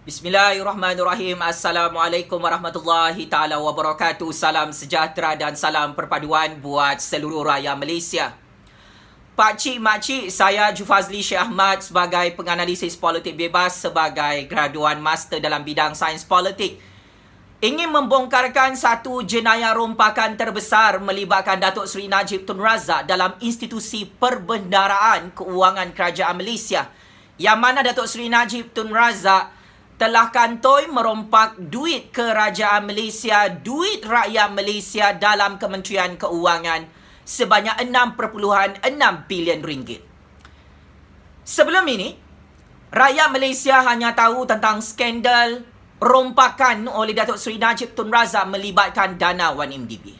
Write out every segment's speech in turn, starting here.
Bismillahirrahmanirrahim. Assalamualaikum warahmatullahi ta'ala wabarakatuh. Salam sejahtera dan salam perpaduan buat seluruh rakyat Malaysia. Pakcik, makcik, saya Jufazli Syekh Ahmad sebagai penganalisis politik bebas sebagai graduan master dalam bidang sains politik. Ingin membongkarkan satu jenayah rompakan terbesar melibatkan Datuk Seri Najib Tun Razak dalam institusi perbendaharaan keuangan kerajaan Malaysia. Yang mana Datuk Seri Najib Tun Razak telah kantoi merompak duit kerajaan Malaysia, duit rakyat Malaysia dalam Kementerian Keuangan sebanyak 6.6 bilion ringgit. Sebelum ini, rakyat Malaysia hanya tahu tentang skandal rompakan oleh Datuk Seri Najib Tun Razak melibatkan dana 1MDB.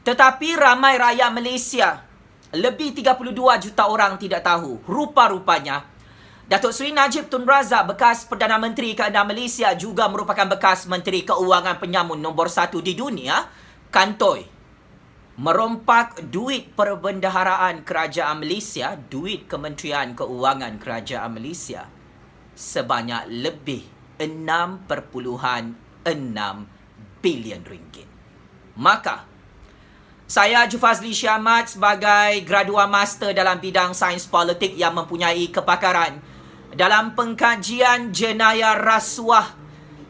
Tetapi ramai rakyat Malaysia, lebih 32 juta orang tidak tahu, rupa-rupanya Datuk Seri Najib Tun Razak, bekas Perdana Menteri ke-6 Malaysia, juga merupakan bekas Menteri Keuangan penyamun nombor 1 di dunia, kantoi merompak duit perbendaharaan kerajaan Malaysia, duit Kementerian Keuangan kerajaan Malaysia sebanyak lebih 6.6 bilion ringgit. Maka saya Jufazli Syekh Ahmad sebagai graduan master dalam bidang sains politik yang mempunyai kepakaran dalam pengkajian jenayah rasuah,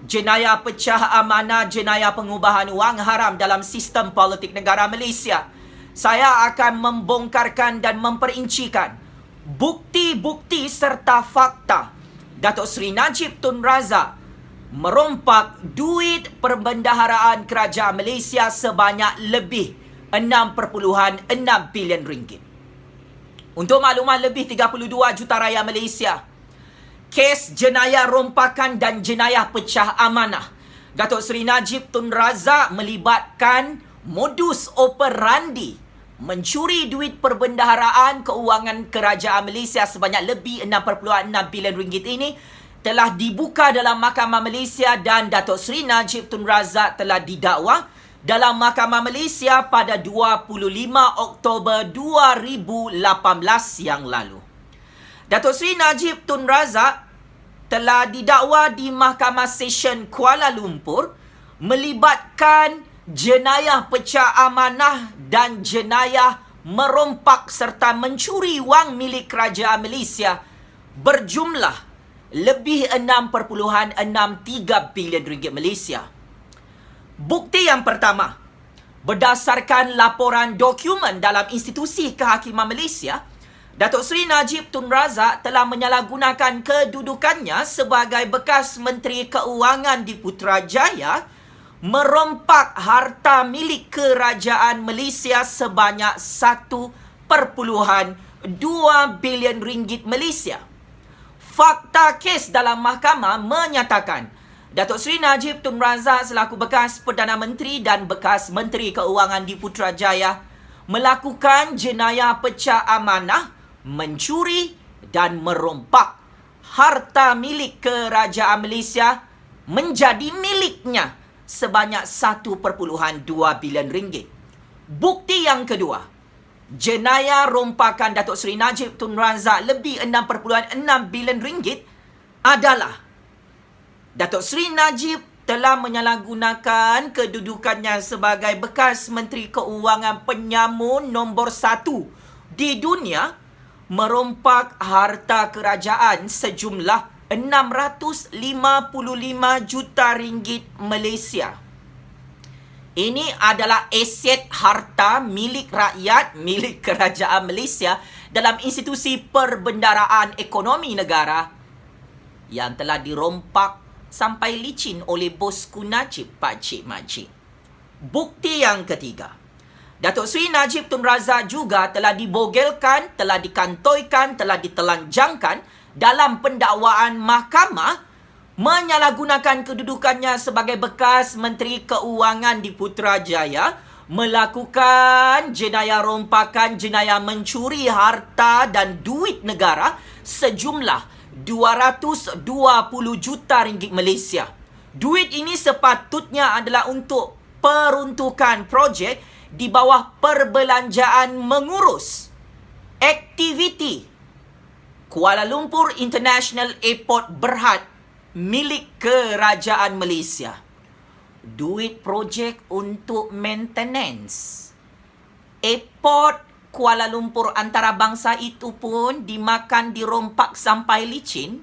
jenayah pecah amanah, jenayah pengubahan wang haram dalam sistem politik negara Malaysia. Saya akan membongkarkan dan memperincikan bukti-bukti serta fakta Datuk Seri Najib Tun Razak merompak duit perbendaharaan kerajaan Malaysia sebanyak lebih 6.6 bilion ringgit. Untuk makluman lebih 32 juta rakyat Malaysia, kes jenayah rompakan dan jenayah pecah amanah Datuk Seri Najib Tun Razak melibatkan modus operandi mencuri duit perbendaharaan keuangan kerajaan Malaysia sebanyak lebih 6.6 bilion ringgit ini telah dibuka dalam Mahkamah Malaysia dan Datuk Seri Najib Tun Razak telah didakwa dalam Mahkamah Malaysia pada 25 Oktober 2018 yang lalu. Datuk Seri Najib Tun Razak telah didakwa di Mahkamah Session Kuala Lumpur melibatkan jenayah pecah amanah dan jenayah merompak serta mencuri wang milik kerajaan Malaysia berjumlah lebih 6.63 bilion ringgit Malaysia. Bukti yang pertama, berdasarkan laporan dokumen dalam institusi kehakiman Malaysia, Datuk Seri Najib Tun Razak telah menyalahgunakan kedudukannya sebagai bekas Menteri Keuangan di Putrajaya merompak harta milik kerajaan Malaysia sebanyak 1.2 bilion ringgit Malaysia. Fakta kes dalam mahkamah menyatakan Datuk Seri Najib Tun Razak selaku bekas Perdana Menteri dan bekas Menteri Keuangan di Putrajaya melakukan jenayah pecah amanah, mencuri dan merompak harta milik kerajaan Malaysia menjadi miliknya sebanyak 1.2 bilion ringgit. Bukti yang kedua, jenayah rompakan Datuk Seri Najib Tun Razak lebih 6.6 bilion ringgit adalah Datuk Seri Najib telah menyalahgunakan kedudukannya sebagai bekas Menteri Keuangan penyamun nombor 1 di dunia merompak harta kerajaan sejumlah 655 juta ringgit Malaysia. Ini adalah aset harta milik rakyat, milik kerajaan Malaysia dalam institusi perbendaharaan ekonomi negara yang telah dirompak sampai licin oleh bosku Najib, pakcik makcik. Bukti yang ketiga, Datuk Seri Najib Tun Razak juga telah dibogelkan, telah dikantoikan, telah ditelanjangkan dalam pendakwaan mahkamah menyalahgunakan kedudukannya sebagai bekas Menteri Keuangan di Putrajaya melakukan jenayah rompakan, jenayah mencuri harta dan duit negara sejumlah 220 juta ringgit Malaysia. Duit ini sepatutnya adalah untuk peruntukan projek di bawah perbelanjaan mengurus aktiviti Kuala Lumpur International Airport Berhad milik kerajaan Malaysia. Duit projek untuk maintenance. Airport Kuala Lumpur antarabangsa itu pun dimakan, dirompak sampai licin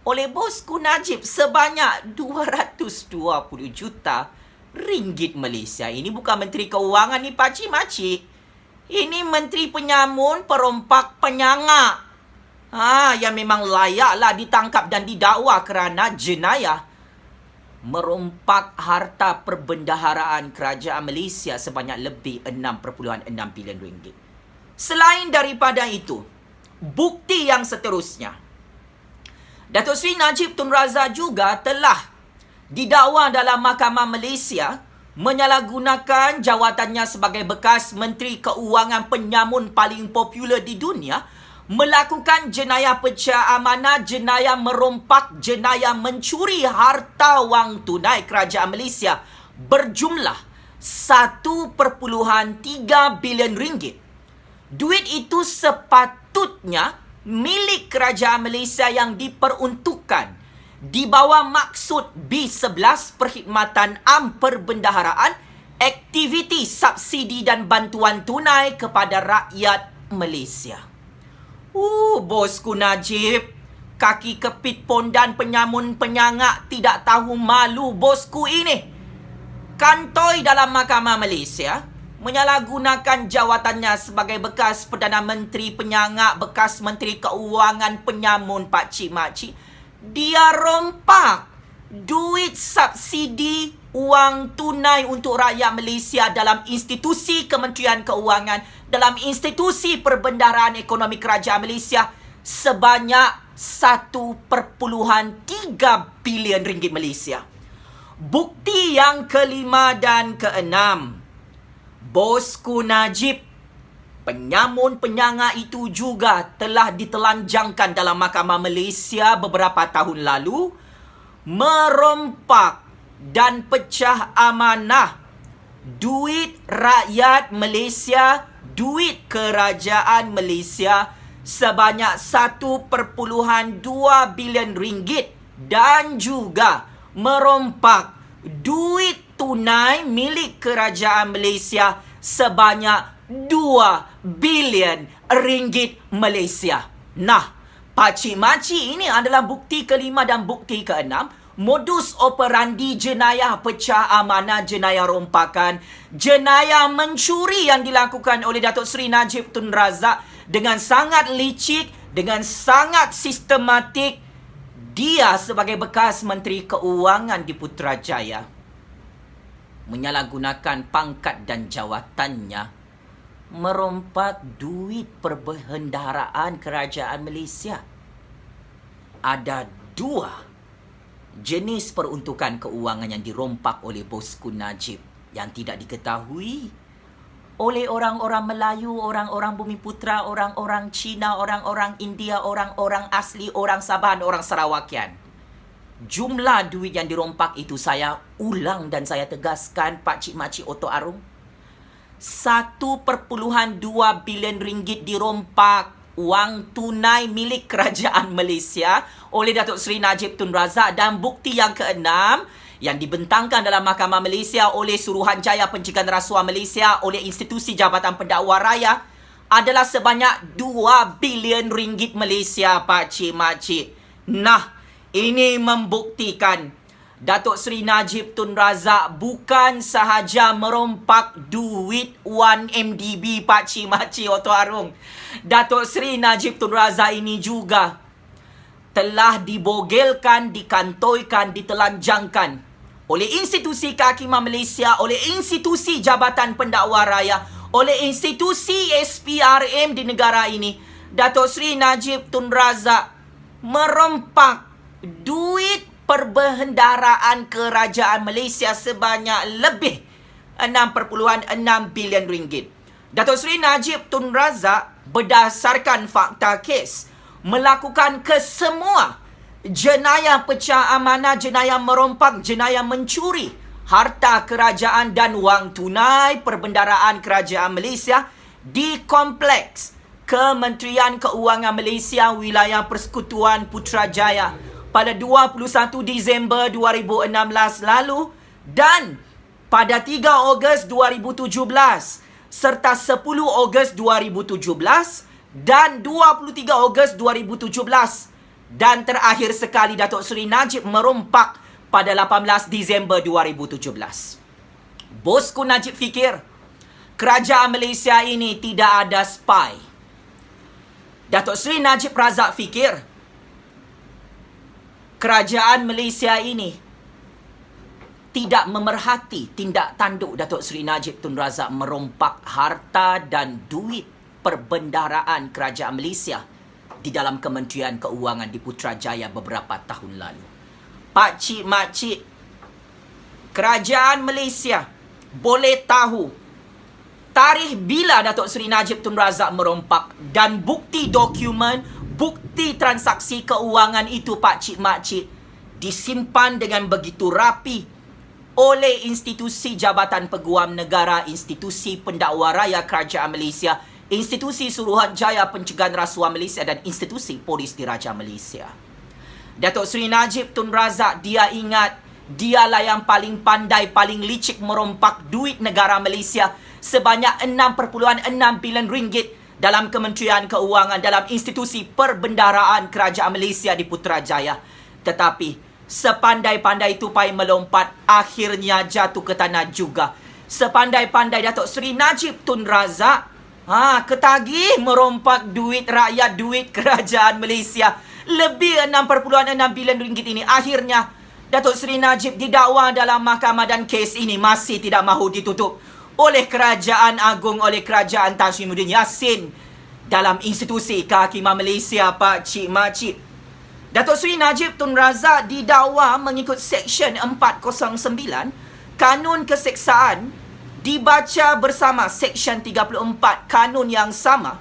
oleh bosku Najib sebanyak 220 juta ringgit Malaysia. Ini bukan Menteri Keuangan ni pakcik-makcik. Ini Menteri Penyamun, perompak, penyangak. Yang memang layaklah ditangkap dan didakwa kerana jenayah merompak harta perbendaharaan kerajaan Malaysia sebanyak lebih 6.6 bilion ringgit. Selain daripada itu, bukti yang seterusnya, Datuk Seri Najib Tun Razak juga telah didakwa dalam Mahkamah Malaysia menyalahgunakan jawatannya sebagai bekas Menteri Keuangan penyamun paling popular di dunia, melakukan jenayah pecah amanah, jenayah merompak, jenayah mencuri harta wang tunai kerajaan Malaysia berjumlah 1.3 bilion ringgit. Duit itu sepatutnya milik kerajaan Malaysia yang diperuntukkan di bawah maksud B11 Perkhidmatan Am Perbendaharaan, aktiviti subsidi dan bantuan tunai kepada rakyat Malaysia. Bosku Najib, kaki kepit pondan penyamun penyangak tidak tahu malu bosku ini. Kantoi dalam Mahkamah Malaysia menyalahgunakan jawatannya sebagai bekas Perdana Menteri penyangak, bekas Menteri Keuangan penyamun pakcik-makcik. Dia rompak duit subsidi wang tunai untuk rakyat Malaysia dalam institusi Kementerian Keuangan, dalam institusi Perbendaharaan Ekonomi Kerajaan Malaysia sebanyak 1.3 bilion ringgit Malaysia. Bukti yang kelima dan keenam, bosku Najib, penyamun penyangak itu juga telah ditelanjangkan dalam Mahkamah Malaysia beberapa tahun lalu, merompak dan pecah amanah duit rakyat Malaysia, duit kerajaan Malaysia sebanyak 1.2 bilion ringgit dan juga merompak duit tunai milik kerajaan Malaysia sebanyak 2 bilion ringgit Malaysia. Nah, pakcik-makcik, ini adalah bukti kelima dan bukti keenam. Modus operandi jenayah pecah amanah, jenayah rompakan, jenayah mencuri yang dilakukan oleh Datuk Seri Najib Tun Razak dengan sangat licik, dengan sangat sistematik. Dia sebagai bekas Menteri Keuangan di Putrajaya menyalahgunakan pangkat dan jawatannya merompak duit perbendaharaan kerajaan Malaysia. Ada dua jenis peruntukan keuangan yang dirompak oleh bosku Najib yang tidak diketahui oleh orang-orang Melayu, orang-orang Bumiputera, orang-orang Cina, orang-orang India, orang-orang asli, orang Sabah, orang Sarawakian. Jumlah duit yang dirompak itu saya ulang dan saya tegaskan, pakcik-makcik Oto Arung. 1.2 bilion ringgit dirompak wang tunai milik kerajaan Malaysia oleh Datuk Seri Najib Tun Razak, dan bukti yang keenam yang dibentangkan dalam Mahkamah Malaysia oleh Suruhanjaya Pencegahan Rasuah Malaysia, oleh Institusi Jabatan Pendakwa Raya adalah sebanyak 2 bilion ringgit Malaysia, pakcik-makcik. Nah, ini membuktikan Datuk Seri Najib Tun Razak bukan sahaja merompak duit 1MDB, pakcik-makcik Oto Arung. Datuk Seri Najib Tun Razak ini juga telah dibogelkan, dikantoikan, ditelanjangkan oleh institusi kehakiman Malaysia, oleh institusi Jabatan Pendakwa Raya, oleh institusi SPRM di negara ini. Datuk Seri Najib Tun Razak merompak duit perbendaharaan kerajaan Malaysia sebanyak lebih 6.6 bilion ringgit. Datuk Seri Najib Tun Razak berdasarkan fakta kes melakukan kesemua jenayah pecah amanah, jenayah merompak, jenayah mencuri harta kerajaan dan wang tunai perbendaharaan kerajaan Malaysia di kompleks Kementerian Keuangan Malaysia wilayah Persekutuan Putrajaya pada 21 Disember 2016 lalu dan pada 3 Ogos 2017 serta 10 Ogos 2017 dan 23 Ogos 2017 dan terakhir sekali Datuk Seri Najib merompak pada 18 Disember 2017. Bosku Najib fikir kerajaan Malaysia ini tidak ada spy. Datuk Seri Najib Razak fikir kerajaan Malaysia ini tidak memerhati tindak tanduk Datuk Seri Najib Tun Razak merompak harta dan duit perbendaharaan kerajaan Malaysia di dalam Kementerian Keuangan di Putrajaya beberapa tahun lalu. Pak cik, mak cik, kerajaan Malaysia boleh tahu tarikh bila Datuk Seri Najib Tun Razak merompak dan bukti dokumen, bukti transaksi keuangan itu Pak cik, mak cik disimpan dengan begitu rapi oleh institusi Jabatan Peguam Negara, institusi Pendakwa Raya Kerajaan Malaysia, institusi Suruhanjaya Pencegahan Rasuah Malaysia dan institusi Polis Diraja Malaysia. Datuk Seri Najib Tun Razak, dia ingat dialah yang paling pandai, paling licik merompak duit negara Malaysia sebanyak 6.6 bilion ringgit dalam Kementerian Keuangan, dalam institusi perbendaharaan Kerajaan Malaysia di Putrajaya. Tetapi sepandai-pandai tupai melompat, akhirnya jatuh ke tanah juga. Sepandai-pandai Datuk Seri Najib Tun Razak ketagih merompak duit rakyat, duit kerajaan Malaysia lebih 6.6 bilion ringgit ini. Akhirnya Datuk Seri Najib didakwa dalam mahkamah dan kes ini masih tidak mahu ditutup oleh Kerajaan Agung, oleh Kerajaan Tan Sri Muhyiddin Yassin dalam institusi Kehakiman Malaysia. Pak cik, mak cik, Datuk Seri Najib Tun Razak didakwa mengikut Seksyen 409 Kanun Keseksaan dibaca bersama Seksyen 34 Kanun yang sama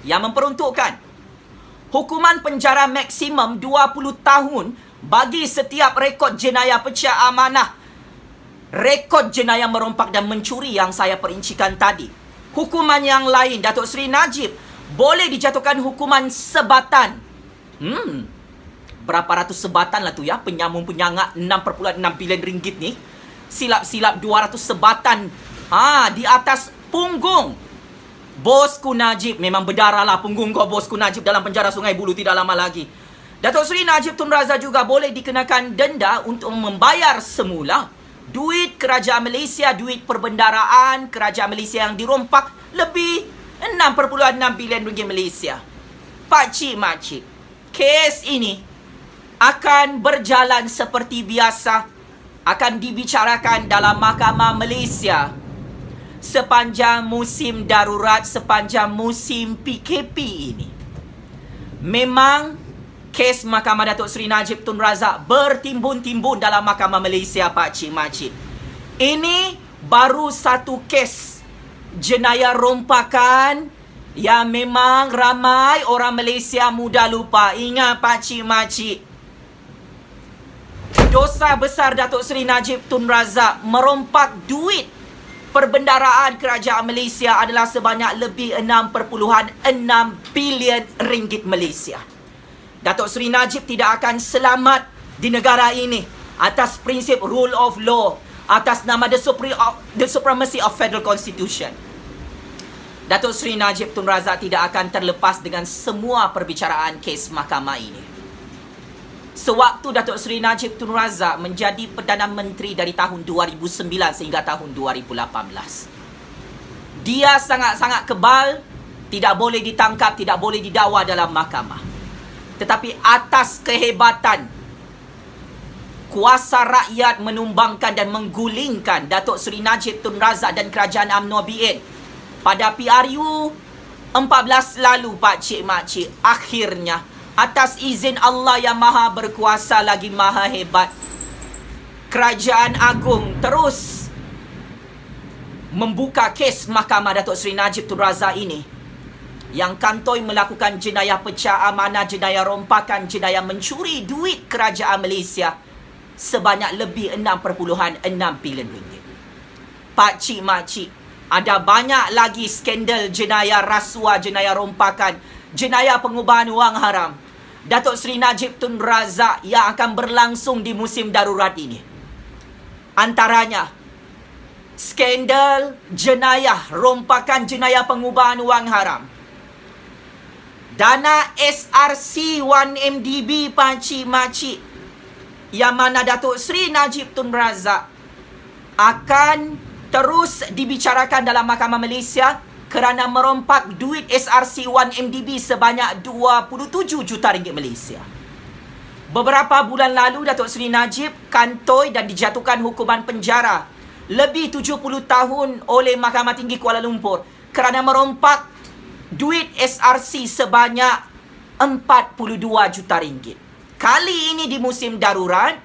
yang memperuntukkan hukuman penjara maksimum 20 tahun bagi setiap rekod jenayah pecah amanah, rekod jenayah merompak dan mencuri yang saya perincikan tadi. Hukuman yang lain, Datuk Seri Najib boleh dijatuhkan hukuman sebatan. Berapa ratus sebatan lah tu ya, penyambung-penyangak 6.6 bilion ringgit ni. Silap-silap 200 sebatan di atas punggung Bosku Najib. Memang berdarah lah punggung kau Bosku Najib dalam penjara Sungai Buloh tidak lama lagi. Datuk Seri Najib Tun Razak juga boleh dikenakan denda untuk membayar semula duit kerajaan Malaysia, duit perbendaharaan kerajaan Malaysia yang dirompak lebih 6.6 bilion ringgit Malaysia. Pak cik, mak cik, kes ini akan berjalan seperti biasa, akan dibicarakan dalam Mahkamah Malaysia sepanjang musim darurat, sepanjang musim PKP ini. Memang kes Mahkamah Datuk Seri Najib Tun Razak bertimbun-timbun dalam Mahkamah Malaysia, Pak cik, mak cik. Ini baru satu kes jenayah rompakan yang memang ramai orang Malaysia mudah lupa. Ingat Pak cik, mak cik, dosa besar Datuk Seri Najib Tun Razak merompak duit perbendaharaan kerajaan Malaysia adalah sebanyak lebih 6.6 bilion ringgit Malaysia. Datuk Seri Najib tidak akan selamat di negara ini atas prinsip rule of law, atas nama the supremacy of federal constitution. Datuk Seri Najib Tun Razak tidak akan terlepas dengan semua perbicaraan kes mahkamah ini. Sewaktu Datuk Seri Najib Tun Razak menjadi Perdana Menteri dari tahun 2009 sehingga tahun 2018, dia sangat-sangat kebal, tidak boleh ditangkap, tidak boleh didakwa dalam mahkamah. Tetapi atas kehebatan kuasa rakyat menumbangkan dan menggulingkan Datuk Seri Najib Tun Razak dan Kerajaan UMNO BN pada PRU 14 lalu, Pak cik, mak cik, akhirnya atas izin Allah yang maha berkuasa lagi maha hebat, Kerajaan Agung terus membuka kes Mahkamah Datuk Seri Najib Tun Razak ini yang kantoi melakukan jenayah pecah amanah, jenayah rompakan, jenayah mencuri duit kerajaan Malaysia sebanyak lebih 6.6 bilion ringgit. Pak cik, mak cik, ada banyak lagi skandal jenayah rasuah, jenayah rompakan, jenayah pengubahan wang haram. Datuk Seri Najib Tun Razak yang akan berlangsung di musim darurat ini. Antaranya, skandal jenayah, rompakan jenayah pengubahan wang haram. Dana SRC 1MDB pakcik-makcik, yang mana Datuk Seri Najib Tun Razak akan terus dibicarakan dalam Mahkamah Malaysia kerana merompak duit SRC 1MDB sebanyak 27 juta ringgit Malaysia. Beberapa bulan lalu, Datuk Seri Najib kantoi dan dijatuhkan hukuman penjara lebih 70 tahun oleh Mahkamah Tinggi Kuala Lumpur kerana merompak duit SRC sebanyak 42 juta ringgit. Kali ini di musim darurat,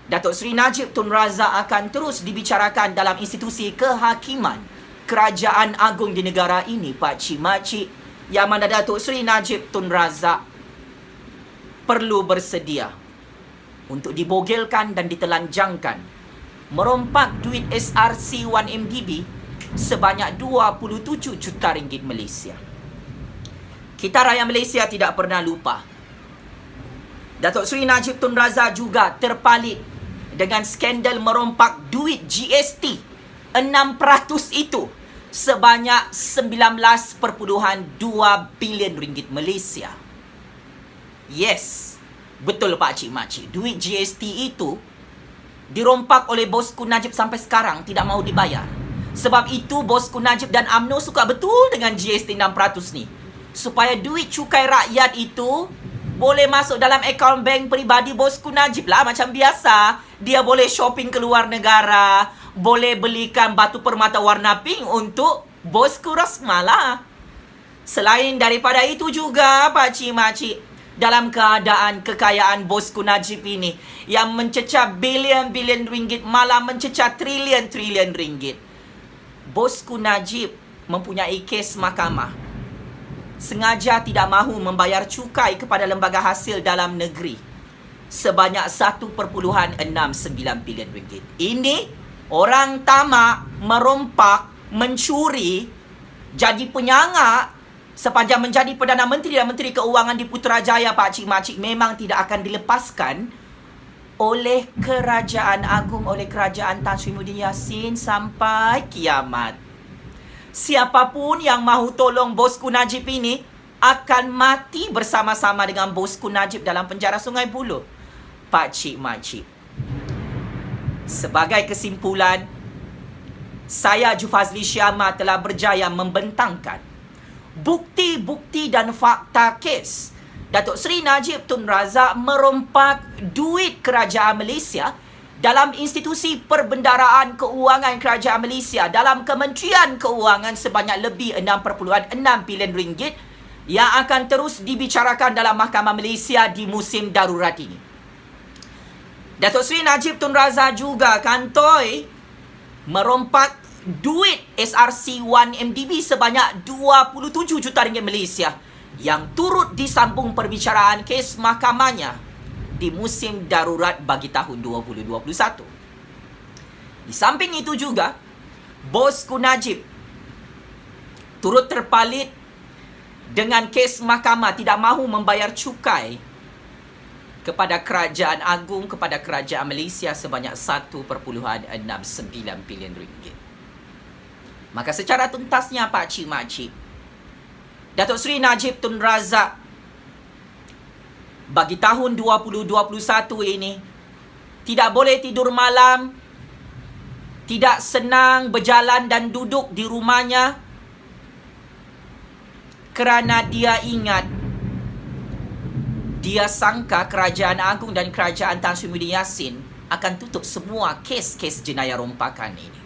Datuk Seri Najib Tun Razak akan terus dibicarakan dalam institusi kehakiman Kerajaan Agung di negara ini, pakcik-makcik, yang mana Datuk Seri Najib Tun Razak perlu bersedia untuk dibogelkan dan ditelanjangkan merompak duit SRC 1MDB sebanyak 27 juta ringgit Malaysia. Kita rakyat Malaysia tidak pernah lupa. Datuk Seri Najib Tun Razak juga terpalit dengan skandal merompak duit GST 6% itu sebanyak 19.2 bilion ringgit Malaysia. Yes, betul pakcik-makcik. Duit GST itu dirompak oleh bosku Najib sampai sekarang tidak mahu dibayar. Sebab itu bosku Najib dan UMNO suka betul dengan GST 6% ni. Supaya duit cukai rakyat itu boleh masuk dalam akaun bank peribadi bosku Najib lah. Macam biasa, dia boleh shopping ke luar negara, boleh belikan batu permata warna pink untuk bosku Rosmah lah. Selain daripada itu juga, pakcik-makcik, dalam keadaan kekayaan bosku Najib ini yang mencecah bilion-bilion ringgit, malah mencecah trilion-trilion ringgit, bosku Najib mempunyai kes mahkamah. Sengaja tidak mahu membayar cukai kepada lembaga hasil dalam negeri sebanyak 1.69 bilion ringgit. Ini orang tamak, merompak, mencuri, jadi penyangak sepanjang menjadi Perdana Menteri dan Menteri Keuangan di Putrajaya, pakcik-makcik, memang tidak akan dilepaskan oleh Kerajaan Agung, oleh Kerajaan Tan Sri Muhyiddin Yassin sampai kiamat. Siapapun yang mahu tolong bosku Najib ini akan mati bersama-sama dengan bosku Najib dalam penjara Sungai Buloh, pakcik-makcik. Sebagai kesimpulan, saya Jufazli Syahmat telah berjaya membentangkan bukti-bukti dan fakta kes Datuk Seri Najib Tun Razak merompak duit kerajaan Malaysia dalam institusi perbendaraan keuangan kerajaan Malaysia dalam Kementerian Keuangan sebanyak lebih 6.6 bilion ringgit yang akan terus dibicarakan dalam Mahkamah Malaysia di musim darurat ini. Datuk Seri Najib Tun Razak juga kantoi merompak duit SRC 1MDB sebanyak 27 juta ringgit Malaysia yang turut disambung perbicaraan kes mahkamahnya di musim darurat bagi tahun 2021. Di samping itu juga, bosku Najib turut terpalit dengan kes mahkamah tidak mahu membayar cukai kepada Kerajaan Agung, kepada Kerajaan Malaysia sebanyak 1.69 bilion ringgit. Maka secara tuntasnya, pakcik-makcik, Datuk Seri Najib Tun Razak bagi tahun 2021 ini tidak boleh tidur malam, tidak senang berjalan dan duduk di rumahnya kerana dia ingat, dia sangka Kerajaan Agung dan Kerajaan Tan Sri Muhyiddin Yassin akan tutup semua kes-kes jenayah rompakan ini.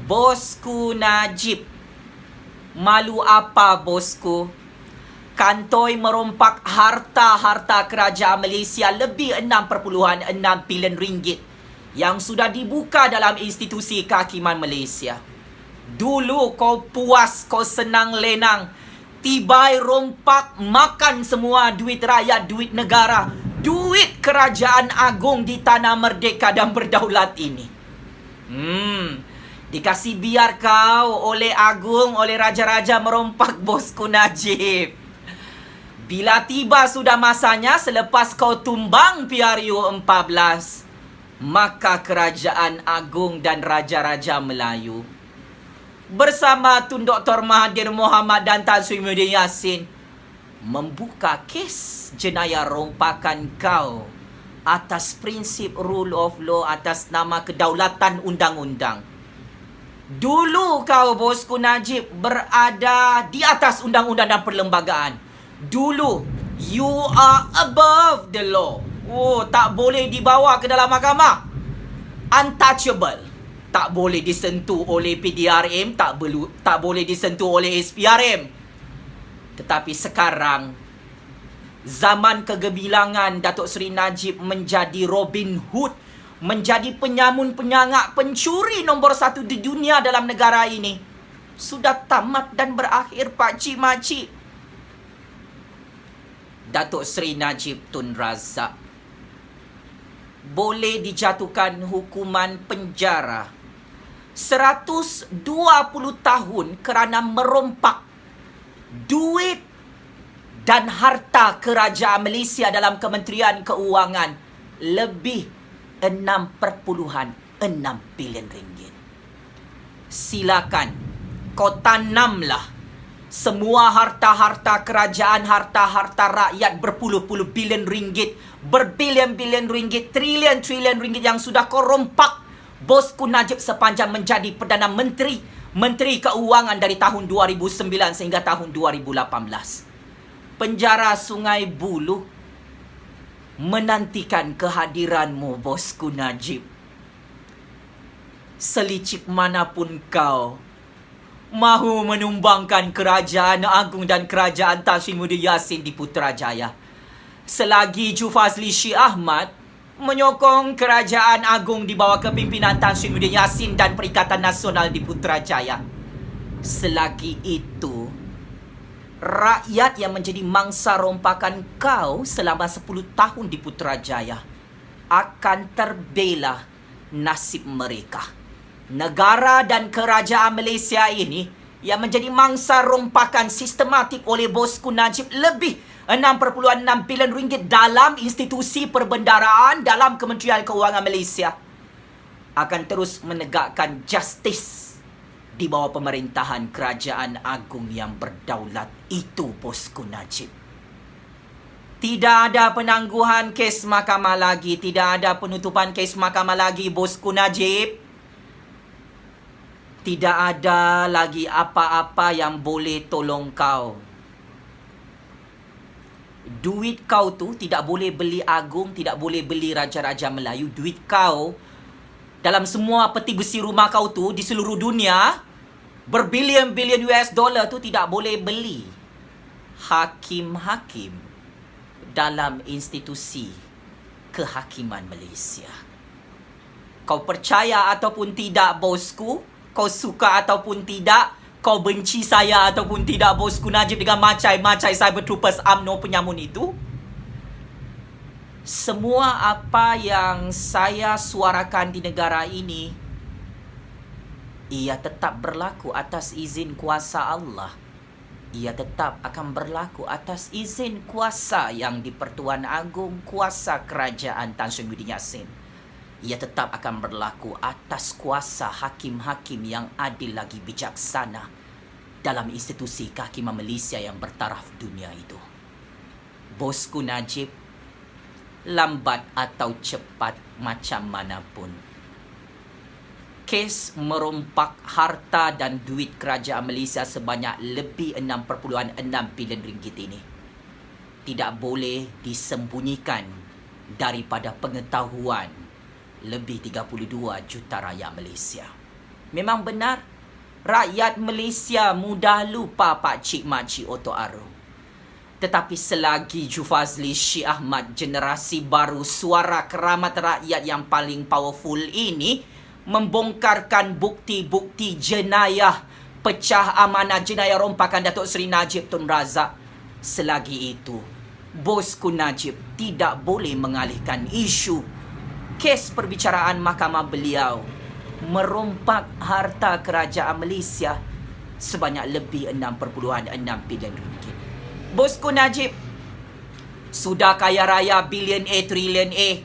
Bosku Najib, malu apa bosku? Kantoi merompak harta-harta kerajaan Malaysia lebih 6.6 bilion ringgit yang sudah dibuka dalam institusi kehakiman Malaysia. Dulu kau puas, kau senang lenang, tibai rompak, makan semua duit rakyat, duit negara, duit Kerajaan Agung di tanah merdeka dan berdaulat ini. Dikasih biar kau oleh Agung, oleh raja-raja merompak bosku Najib. Bila tiba sudah masanya selepas kau tumbang PRU14, maka Kerajaan Agung dan Raja-Raja Melayu bersama Tun Dr. Mahathir Mohamad dan Tan Sri Muhyiddin Yassin membuka kes jenayah rompakan kau atas prinsip rule of law, atas nama kedaulatan undang-undang. Dulu kau, bosku Najib, berada di atas undang-undang dan perlembagaan. Dulu, you are above the law. Oh, tak boleh dibawa ke dalam mahkamah. Untouchable. Tak boleh disentuh oleh PDRM, tak boleh disentuh oleh SPRM. Tetapi sekarang, zaman kegemilangan Datuk Seri Najib menjadi Robin Hood, menjadi penyamun-penyangak, pencuri nombor 1 di dunia dalam negara ini, sudah tamat dan berakhir, pakcik-makcik. Datuk Seri Najib Tun Razak boleh dijatuhkan hukuman penjara 120 tahun kerana merompak duit dan harta kerajaan Malaysia dalam Kementerian Keuangan lebih 6.6 bilion ringgit. Silakan kau tanamlah semua harta-harta kerajaan, harta-harta rakyat berpuluh-puluh bilion ringgit, berbilion-bilion ringgit, trilion-trilion ringgit yang sudah kau rompak, bosku Najib, sepanjang menjadi Perdana Menteri, Menteri Keuangan dari tahun 2009 sehingga tahun 2018. Penjara Sungai Buloh menantikan kehadiranmu, bosku Najib. Selicik manapun kau mahu menumbangkan Kerajaan Agung dan Kerajaan Tan Sri Muhyiddin Yassin di Putrajaya, selagi Ju Fazli Shee Ahmad menyokong Kerajaan Agung di bawah kepimpinan Tan Sri Muhyiddin Yassin dan Perikatan Nasional di Putrajaya, selagi itu rakyat yang menjadi mangsa rompakan kau selama 10 tahun di Putrajaya akan terbela nasib mereka. Negara dan kerajaan Malaysia ini yang menjadi mangsa rompakan sistematik oleh bosku Najib lebih 6.6 bilion ringgit dalam institusi perbendaraan dalam Kementerian Keuangan Malaysia akan terus menegakkan justice di bawah pemerintahan Kerajaan Agung yang berdaulat itu, bosku Najib. Tidak ada penangguhan kes mahkamah lagi, tidak ada penutupan kes mahkamah lagi, bosku Najib. Tidak ada lagi apa-apa yang boleh tolong kau. Duit kau tu tidak boleh beli Agung, tidak boleh beli Raja-Raja Melayu. Duit kau dalam semua peti besi rumah kau tu di seluruh dunia, berbilion-bilion US dollar tu tidak boleh beli hakim-hakim dalam institusi kehakiman Malaysia. Kau percaya ataupun tidak, bosku, kau suka ataupun tidak, kau benci saya ataupun tidak, bosku Najib, dengan macai-macai Cyber Troopers UMNO penyamun itu, semua apa yang saya suarakan di negara ini, ia tetap berlaku atas izin kuasa Allah. Ia tetap akan berlaku atas izin kuasa yang di-Pertuan Agong, kuasa kerajaan Tan Sri Muhyiddin Yassin. Ia tetap akan berlaku atas kuasa hakim-hakim yang adil lagi bijaksana dalam institusi kehakiman Malaysia yang bertaraf dunia itu. Bosku Najib, lambat atau cepat macam manapun, kes merompak harta dan duit kerajaan Malaysia sebanyak lebih 6.6 bilion ringgit ini tidak boleh disembunyikan daripada pengetahuan lebih 32 juta rakyat Malaysia. Memang benar, rakyat Malaysia mudah lupa pakcik makcik Oto Aro. Tetapi selagi Ju Fazli Shee Ahmad, generasi baru, suara keramat rakyat yang paling powerful ini, membongkarkan bukti-bukti jenayah pecah amanah, jenayah rompakan Datuk Seri Najib Tun Razak, selagi itu bosku Najib tidak boleh mengalihkan isu kes perbicaraan mahkamah beliau merompak harta kerajaan Malaysia sebanyak lebih 6.6 bilion ringgit. Bosku Najib, Sudah kaya raya bilion A, trilion A,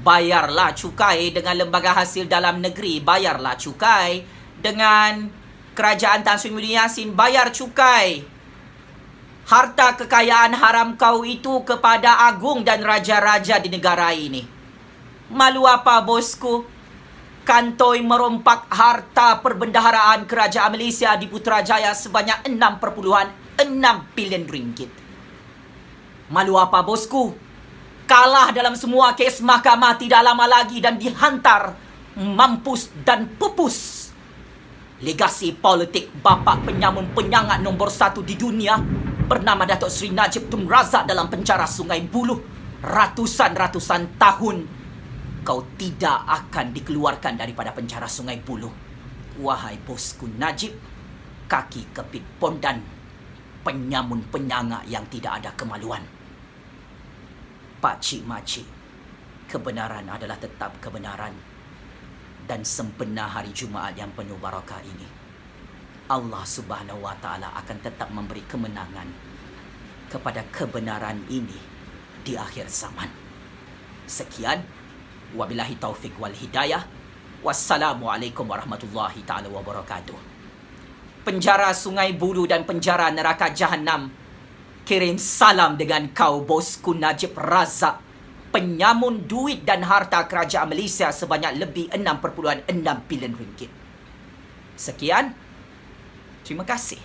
bayarlah cukai. Dengan lembaga hasil dalam negeri, bayarlah cukai. Dengan kerajaan Tan Sri Muhyiddin Yassin, bayar cukai. Harta kekayaan haram kau itu kepada agung dan raja-raja di negara ini. Malu apa bosku? Kantoi merompak harta perbendaharaan kerajaan Malaysia di Putrajaya sebanyak 6.6 bilion ringgit. Malu apa bosku? Kalah dalam semua kes mahkamah tidak lama lagi dan dihantar mampus dan pupus. Legasi politik bapa penyamun penyangat nombor 1 di dunia bernama Datuk Seri Najib Tun Razak dalam penjara Sungai Buloh ratusan tahun. Kau tidak akan dikeluarkan daripada penjara Sungai Buloh. Wahai bosku Najib, kaki kepit pondan, penyamun penyangak yang tidak ada kemaluan. Pakcik makcik, kebenaran adalah tetap kebenaran. Dan sempena hari Jumaat yang penuh barakah ini, Allah Subhanahu Wa Taala akan tetap memberi kemenangan kepada kebenaran ini di akhir zaman. Sekian, wabillahi taufik wal hidayah. Wassalamualaikum warahmatullahi taala wabarakatuh. Penjara Sungai Buloh dan penjara neraka Jahanam kirim salam dengan kau bosku Najib Razak, penyamun duit dan harta kerajaan Malaysia sebanyak lebih 6.6 bilion ringgit. Sekian, terima kasih.